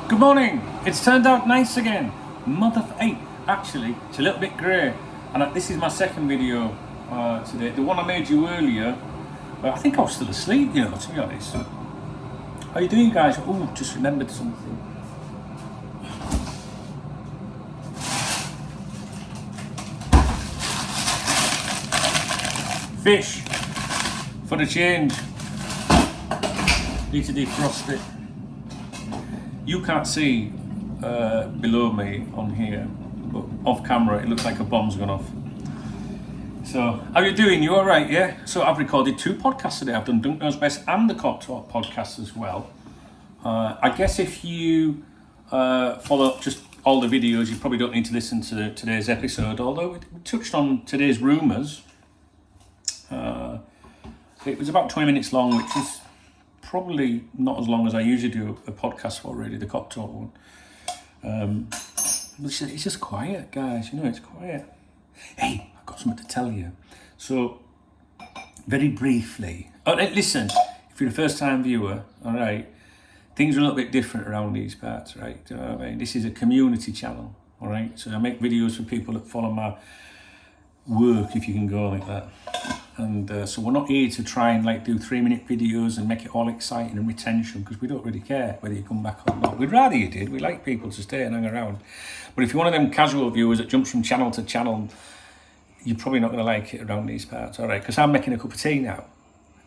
Good morning. It's turned out nice again. Month of 8. Actually, it's a little bit grey. And this is my second video today. The one I made you earlier, I think I was still asleep, you know, to be honest. How you doing, guys? Oh, just remembered something. Fish for the change. Need to defrost it. You can't see below me on here, but off camera it looks like a bomb's gone off. So, how you doing? You all right? Yeah. So I've recorded 2 podcasts today. I've done Dunk Knows Best and the Cock Talk podcast as well. I guess if you follow just all the videos, you probably don't need to listen to today's episode. Although we touched on today's rumours. It was about 20 minutes long, which is probably not as long as I usually do a podcast for, really, the Cock Talk one. It's just quiet, guys, you know, it's quiet. Hey, I've got something to tell you. So, very briefly, listen, if you're a first time viewer, all right, things are a little bit different around these parts, right? Do you know what I mean? This is a community channel, all right? So I make videos for people that follow my work, if you can go like that. And so we're not here to try and like do 3-minute videos and make it all exciting and retention, because we don't really care whether you come back or not. We'd rather you did. We like people to stay and hang around. But if you're one of them casual viewers that jumps from channel to channel, you're probably not going to like it around these parts, all right? Because I'm making a cup of tea now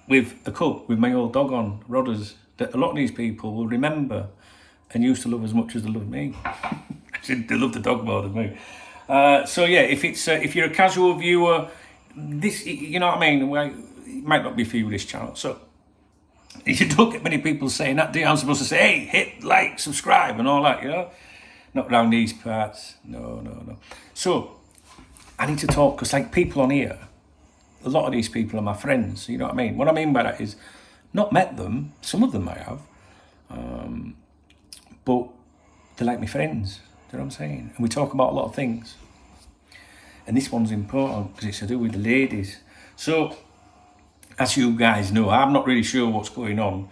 with the cup with my old dog on, Rodders, that a lot of these people will remember and used to love as much as they love me. Actually, they love the dog more than me. So yeah, if you're a casual viewer, this, you know what I mean, well, it might not be for you, this channel. So you don't get many people saying that, do you? I'm supposed to say, hey, hit like, subscribe and all that, you know? Not around these parts. No. So I need to talk, because like people on here, a lot of these people are my friends, you know what I mean? What I mean by that is, not met them, some of them I have, but they're like my friends, do you know what I'm saying? And we talk about a lot of things. And this one's important because it's to do with the ladies. So, as you guys know, I'm not really sure what's going on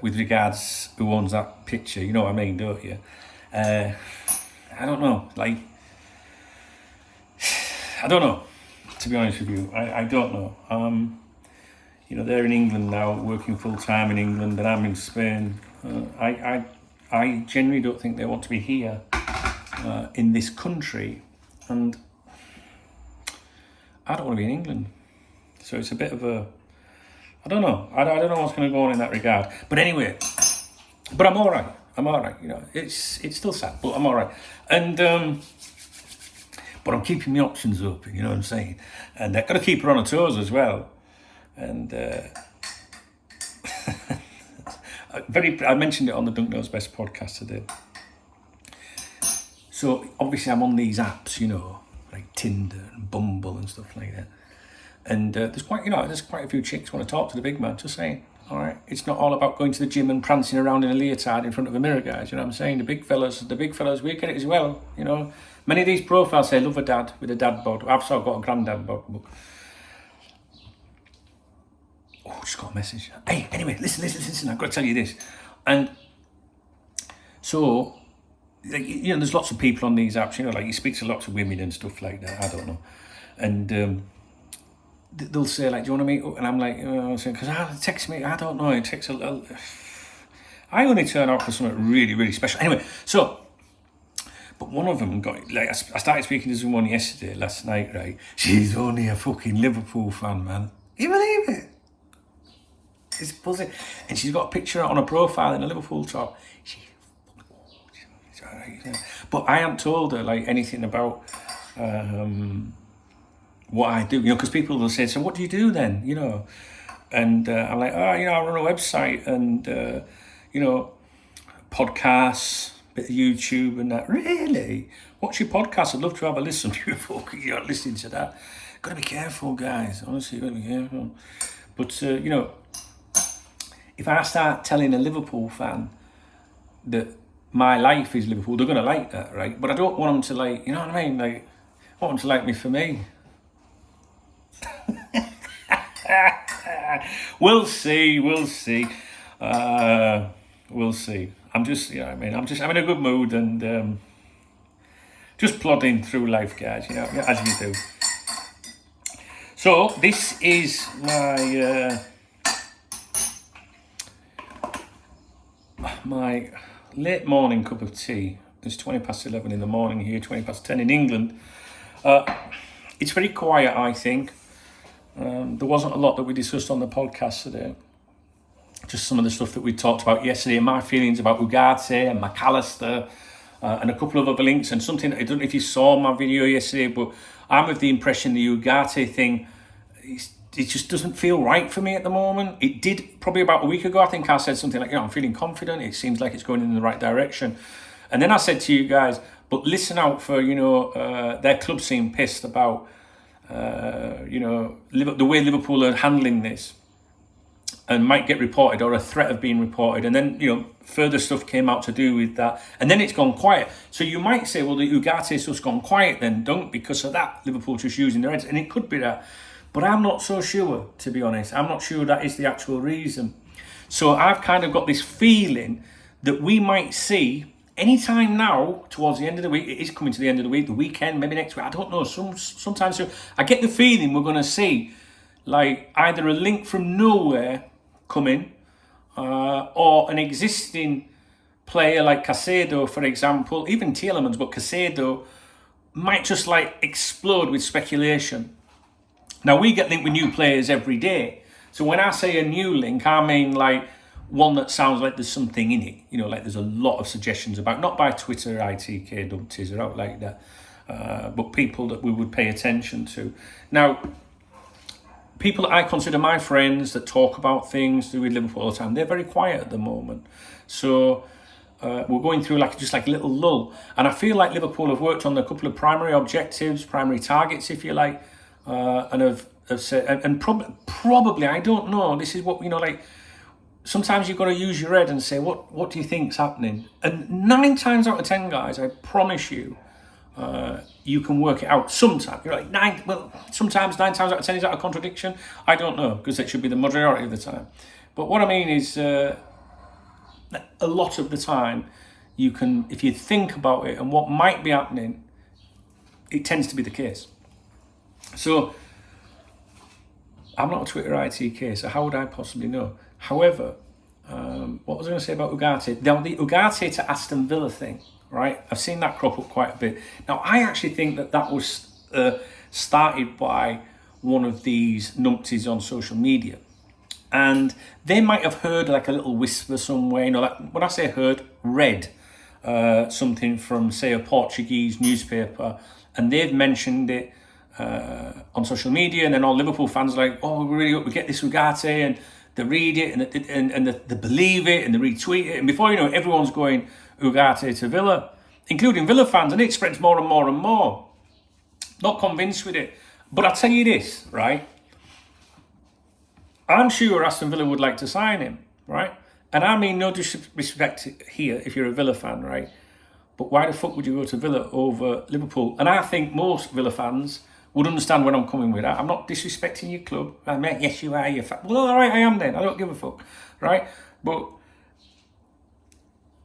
with regards who owns that picture. You know what I mean, don't you? I don't know. Like, I don't know. To be honest with you, I don't know. You know, they're in England now, working full time in England, and I'm in Spain. I genuinely don't think they want to be here in this country, and I don't want to be in England. So it's a bit of a, I don't know. I don't know what's going to go on in that regard. But anyway, but I'm all right. You know, it's still sad, but I'm all right. And but I'm keeping my options open. You know what I'm saying? And I've got to keep her on her toes as well. And I mentioned it on the Dunk Knows Best podcast today. So obviously I'm on these apps, you know, like Tinder and Bumble and stuff like that. And there's quite a few chicks want to talk to the big man. Just saying, all right, it's not all about going to the gym and prancing around in a leotard in front of a mirror, guys. You know what I'm saying? The big fellas, we get it as well. You know, many of these profiles say love a dad with a dad bod. I've sort of got a granddad bod. But oh, just got a message. Hey, anyway, listen. I've got to tell you this. And so, like, you know, there's lots of people on these apps, you know, like you speak to lots of women and stuff like that, I don't know. And they'll say, like, do you want to meet up? And I'm like, because text me, I don't know, it takes I only turn out for something really, really special. Anyway, so, but one of them got, like, I started speaking to someone last night, right? She's only a fucking Liverpool fan, man. You believe it? It's buzzing. And she's got a picture on her profile in a Liverpool top. But I haven't told her like anything about what I do, you know, because people will say, so what do you do then, you know? And I'm like, oh, you know, I run a website and, you know, podcasts, bit of YouTube and that. Really? What's your podcast? I'd love to have a listen to you. You're not listening to that. Got to be careful, guys. Honestly, got to be careful. But, you know, if I start telling a Liverpool fan that my life is Liverpool, they're going to like that, right? But I don't want them to like, you know what I mean? Like, I want them to like me for me. We'll see. I'm just, you know what I mean, I'm just having a good mood and just plodding through life, guys, you know, as you do. So this is my late morning cup of tea. It's 11:20 in the morning here, 10 in England. It's very quiet, I think. There wasn't a lot that we discussed on the podcast today. Just some of the stuff that we talked about yesterday, my feelings about Ugarte and Allister, and a couple of other links, and something, I don't know if you saw my video yesterday, but I'm of the impression the Ugarte thing, it just doesn't feel right for me at the moment. It did probably about a week ago. I think I said something like, I'm feeling confident. It seems like it's going in the right direction. And then I said to you guys, but listen out for, their club seem pissed about, the way Liverpool are handling this and might get reported or a threat of being reported. And then, further stuff came out to do with that. And then it's gone quiet. So you might say, well, the Ugarte stuff's gone quiet then, don't, because of that, Liverpool just using their heads. And it could be that. But I'm not so sure, to be honest. I'm not sure that is the actual reason. So I've kind of got this feeling that we might see anytime now, towards the end of the week, it is coming to the end of the week, the weekend, maybe next week, I don't know, sometimes soon. I get the feeling we're going to see like either a link from nowhere coming or an existing player like Caicedo, for example, even Tielemans, but Caicedo might just like explode with speculation. Now, we get linked with new players every day. So when I say a new link, I mean like one that sounds like there's something in it. Like there's a lot of suggestions about, not by Twitter, ITK, dumpties or out like that, but people that we would pay attention to. Now, people that I consider my friends that talk about things to do with Liverpool all the time, they're very quiet at the moment. So we're going through just like a little lull. And I feel like Liverpool have worked on a couple of primary objectives, primary targets, if you like, and have said, and probably, I don't know, this is what, sometimes you've got to use your head and say, what do you think's happening? And 9 times out of 10, guys, I promise you, you can work it out. Sometimes you're like sometimes 9 times out of 10 is that a contradiction? I don't know, because it should be the majority of the time. But what I mean is, a lot of the time, you can, if you think about it and what might be happening, it tends to be the case. So I'm not a Twitter ITK, so how would I possibly know? However, what was I going to say about Ugarte? Now, the Ugarte to Aston Villa thing, right? I've seen that crop up quite a bit. Now, I actually think that was started by one of these numpties on social media. And they might have heard like a little whisper somewhere, like when I say heard, read something from, say, a Portuguese newspaper, and they've mentioned it on social media, and then all Liverpool fans are like, oh, we really hope we get this Ugarte, and they read it, and they believe it, and they retweet it, and before you know it, everyone's going Ugarte to Villa, including Villa fans, and it spreads more and more and more. Not convinced with it, but I'll tell you this, right? I'm sure Aston Villa would like to sign him, right? And I mean no disrespect here if you're a Villa fan, right? But why the fuck would you go to Villa over Liverpool? And I think most Villa fans would understand where I'm coming with that. I'm not disrespecting your club. I mean, yes, you are. You're well, all right, I am then. I don't give a fuck, right? But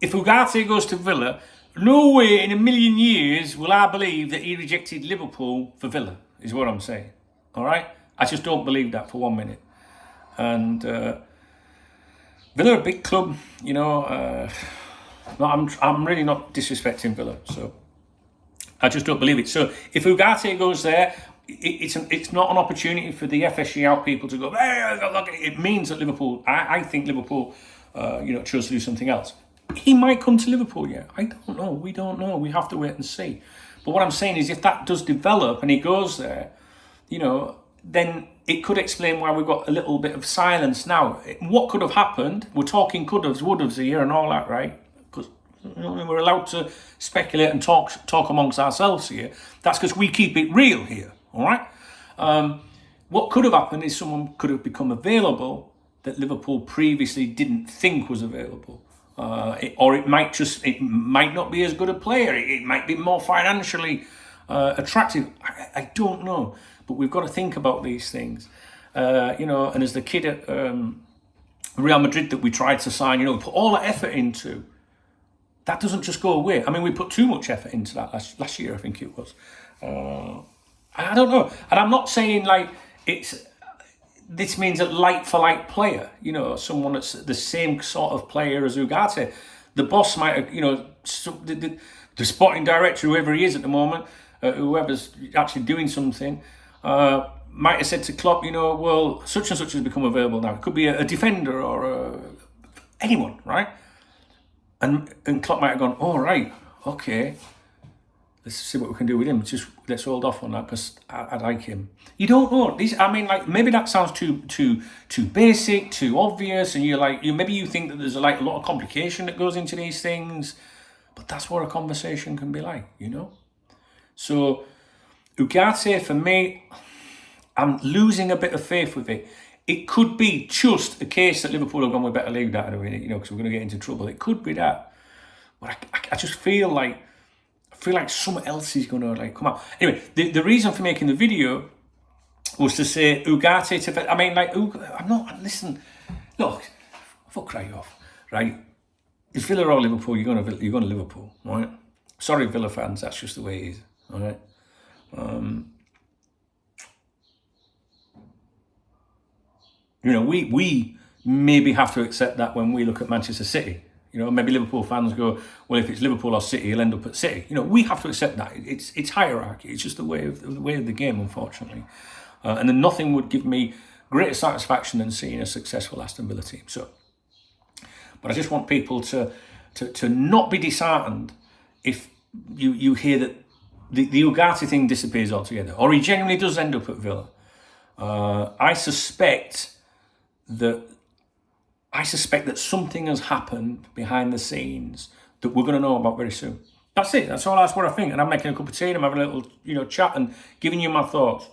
if Ugarte goes to Villa, no way in a million years will I believe that he rejected Liverpool for Villa, is what I'm saying, all right? I just don't believe that for 1 minute. And Villa are a big club, I'm really not disrespecting Villa, so I just don't believe it. So if Ugarte goes there, it's not an opportunity for the FSG out people to go, hey, look, it means that Liverpool, I think Liverpool, chose to do something else. He might come to Liverpool, yeah. I don't know. We don't know. We have to wait and see. But what I'm saying is if that does develop and he goes there, then it could explain why we've got a little bit of silence now. What could have happened? We're talking could haves, would haves here and all that, right? Because we're allowed to speculate and talk amongst ourselves here. That's because we keep it real here, all right? What could have happened is someone could have become available that Liverpool previously didn't think was available. It might not be as good a player. It might be more financially attractive. I don't know. But we've got to think about these things. And as the kid at Real Madrid that we tried to sign, put all that effort into, that doesn't just go away. I mean, we put too much effort into that last year, I think it was. I don't know. And I'm not saying like this means a like-for-like player, you know, someone that's the same sort of player as Ugarte. The boss might have, you know, the sporting director, whoever he is at the moment, whoever's actually doing something, might have said to Klopp, you know, well, such and such has become available now. It could be a defender or anyone, right? And Klopp might have gone, oh, right, okay, let's see what we can do with him. Just let's hold off on that because I like him. You don't know. I mean, like, maybe that sounds too basic, too obvious, and you're like, maybe you think that there's like a lot of complication that goes into these things, but that's what a conversation can be like, you know. So Ugarte, for me, I'm losing a bit of faith with it. It could be just a case that Liverpool have gone with better league data at the minute, you know, because we're going to get into trouble. It could be that, but I just feel like something else is going to like come out. Anyway, the reason for making the video was to say Ugarte to. I mean, like, I'm not. Listen, look, fuck right off, right? If Villa or Liverpool, you're going to Liverpool, right? Sorry, Villa fans, that's just the way it is, all right. You know, we maybe have to accept that when we look at Manchester City. You know, maybe Liverpool fans go, well, if it's Liverpool or City, he'll end up at City. You know, we have to accept that. It's hierarchy. It's just the way of the game, unfortunately. And then nothing would give me greater satisfaction than seeing a successful Aston Villa team. So, but I just want people to not be disheartened if you hear that the Ugarte thing disappears altogether, or he genuinely does end up at Villa. I suspect that something has happened behind the scenes that we're going to know about very soon. That's it. That's what I think. And I'm making a cup of tea and I'm having a little, you know, chat and giving you my thoughts.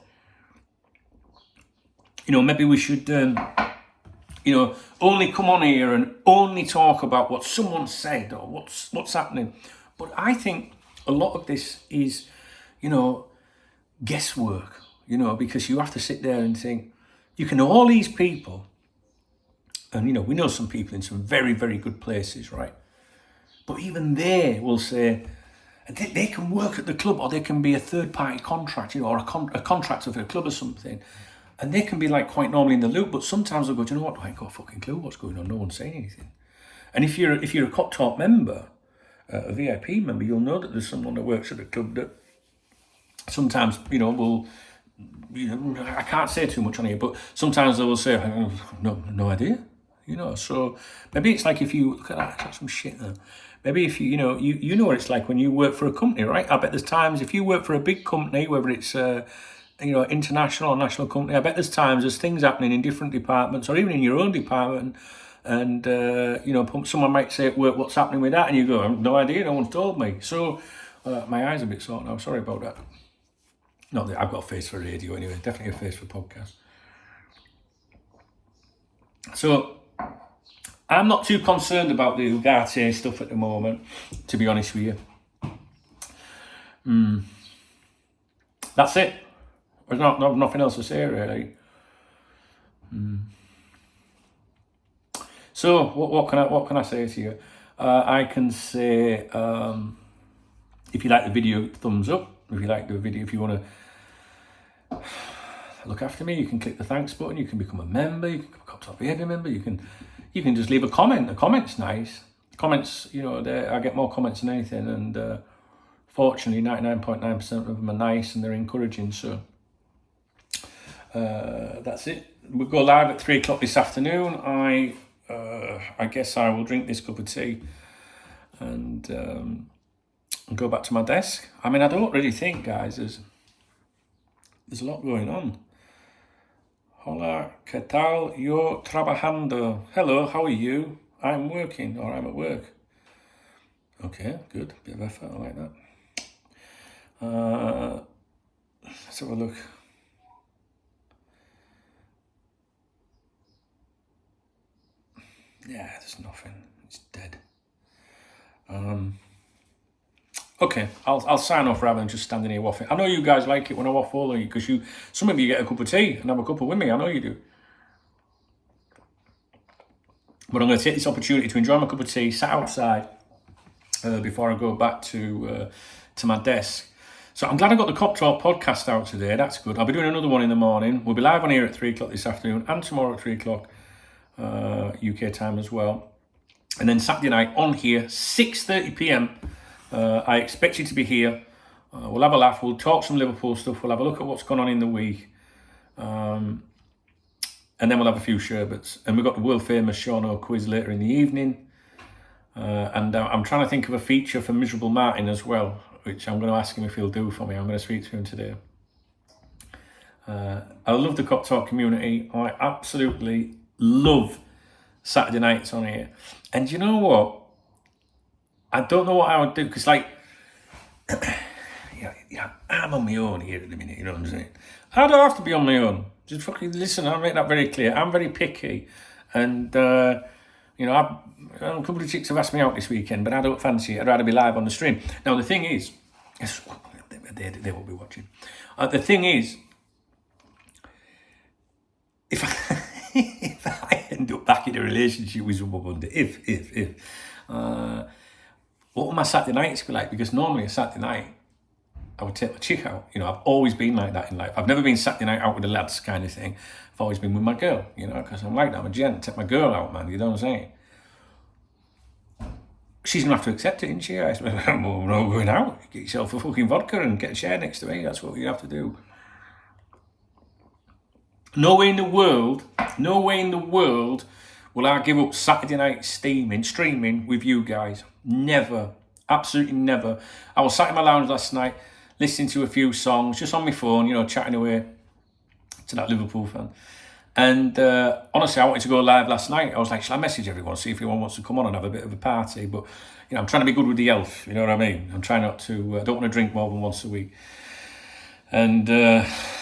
You know, maybe we should, you know, only come on here and only talk about what someone said or what's happening. But I think a lot of this is, you know, guesswork, you know, because you have to sit there and think, you can know all these people. And, you know, we know some people in some very, very good places, right? But even they will say, they can work at the club or they can be a third-party contract, you know, or a contractor for a club or something. And they can be, like, quite normally in the loop, but sometimes they'll go, do you know what? I ain't got a fucking clue what's going on. No one's saying anything. And if you're a Cop Talk member, a VIP member, you'll know that there's someone that works at the club that sometimes, you know, will... You know, I can't say too much on here, but sometimes they will say, no idea. You know, so maybe it's like if you look at that, like some shit there. Maybe if you know what it's like when you work for a company, right? I bet there's times if you work for a big company, whether it's you know, international or national company, I bet there's things happening in different departments or even in your own department, and you know, someone might say at work, what's happening with that, and you go, I have no idea, no one's told me. So my eyes are a bit sore now. Sorry about that. Not that I've got a face for radio anyway. Definitely a face for podcast. So. I'm not too concerned about the Ugarte stuff at the moment, to be honest with you. That's it. There's nothing else to say, really. So, what can I say to you? I can say, if you like the video, thumbs up. If you like the video, if you want to look after me, you can click the thanks button. You can become a member. You can become a top behavior member. You can just leave a comment. The comment's nice. Comments, you know, I get more comments than anything, and fortunately, 99.9% of them are nice and they're encouraging. So that's it. We'll go live at 3 o'clock this afternoon. I guess I will drink this cup of tea and go back to my desk. I mean, I don't really think, guys, there's a lot going on. Hola, ¿qué tal? Yo trabajando. Hello, how are you? I'm working, or I'm at work. Okay, good. Bit of effort, I like that. Let's have a look. Yeah, there's nothing. It's dead. Okay, I'll sign off rather than just standing here waffling. I know you guys like it when I waffle, because some of you get a cup of tea and have a couple with me. I know you do. But I'm going to take this opportunity to enjoy my cup of tea, sat outside, before I go back to my desk. So I'm glad I got the Cop Talk podcast out today. That's good. I'll be doing another one in the morning. We'll be live on here at 3 o'clock this afternoon and tomorrow at 3 o'clock UK time as well. And then Saturday night on here, 6:30 p.m. I expect you to be here. We'll have a laugh. We'll talk some Liverpool stuff. We'll have a look at what's gone on in the week. And then we'll have a few sherbets. And we've got the world famous Seano quiz later in the evening. And I'm trying to think of a feature for Miserable Martin as well, which I'm going to ask him if he'll do for me. I'm going to speak to him today. I love the Cop Talk community. I absolutely love Saturday nights on here. And you know what? I don't know what I would do, because like, yeah, I'm on my own here at the minute, you know what I'm saying? I don't have to be on my own. Just fucking listen, I'll make that very clear. I'm very picky. And, you know, a couple of chicks have asked me out this weekend, but I don't fancy it. I'd rather be live on the stream. Now, the thing is, they will be watching. The thing is, if I end up back in a relationship with someone one day, what would my Saturday nights be like? Because normally a Saturday night, I would take my chick out. You know, I've always been like that in life. I've never been Saturday night out with the lads kind of thing. I've always been with my girl, you know, because I'm like that. I'm a gent. Take my girl out, man. You know what I'm saying? She's going to have to accept it, isn't she? I said, well, we're not going out. Get yourself a fucking vodka and get a chair next to me. That's what you have to do. No way in the world will I give up Saturday night streaming with you guys. Never. Absolutely never. I was sat in my lounge last night, listening to a few songs, just on my phone, you know, chatting away to that Liverpool fan. And honestly, I wanted to go live last night. I was like, shall I message everyone, see if anyone wants to come on and have a bit of a party? But, you know, I'm trying to be good with the health, you know what I mean? I'm trying not to, I don't want to drink more than once a week. And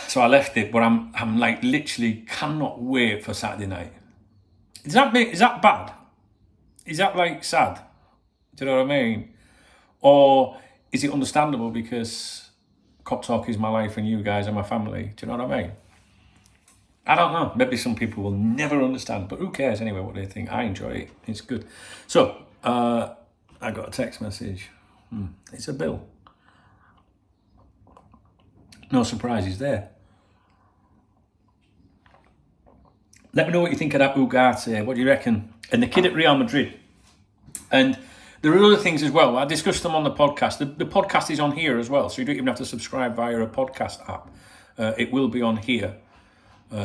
so I left it, but I'm like literally cannot wait for Saturday night. Is that bad? Is that like sad? Do you know what I mean? Or is it understandable because Cop Talk is my life and you guys are my family? Do you know what I mean? I don't know. Maybe some people will never understand, but who cares anyway what they think? I enjoy it. It's good. So, I got a text message. It's a bill. No surprises there. Let me know what you think of that Ugarte. What do you reckon? And the kid at Real Madrid. And there are other things as well. I discussed them on the podcast. The podcast is on here as well, so you don't even have to subscribe via a podcast app. It will be on here.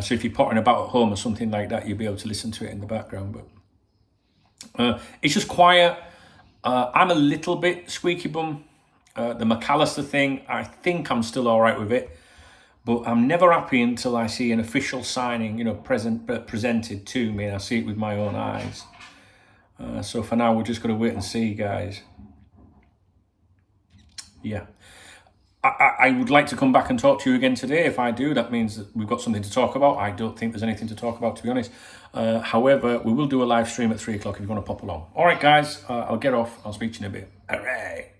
So if you're pottering about at home or something like that, you'll be able to listen to it in the background. But it's just quiet. I'm a little bit squeaky bum. The McAllister thing, I think I'm still all right with it. But I'm never happy until I see an official signing, you know, presented to me and I see it with my own eyes. So for now, we're just going to wait and see, guys. Yeah. I would like to come back and talk to you again today. If I do, that means that we've got something to talk about. I don't think there's anything to talk about, to be honest. However, we will do a live stream at 3 o'clock if you want to pop along. All right, guys, I'll get off. I'll speak to you in a bit. Hooray.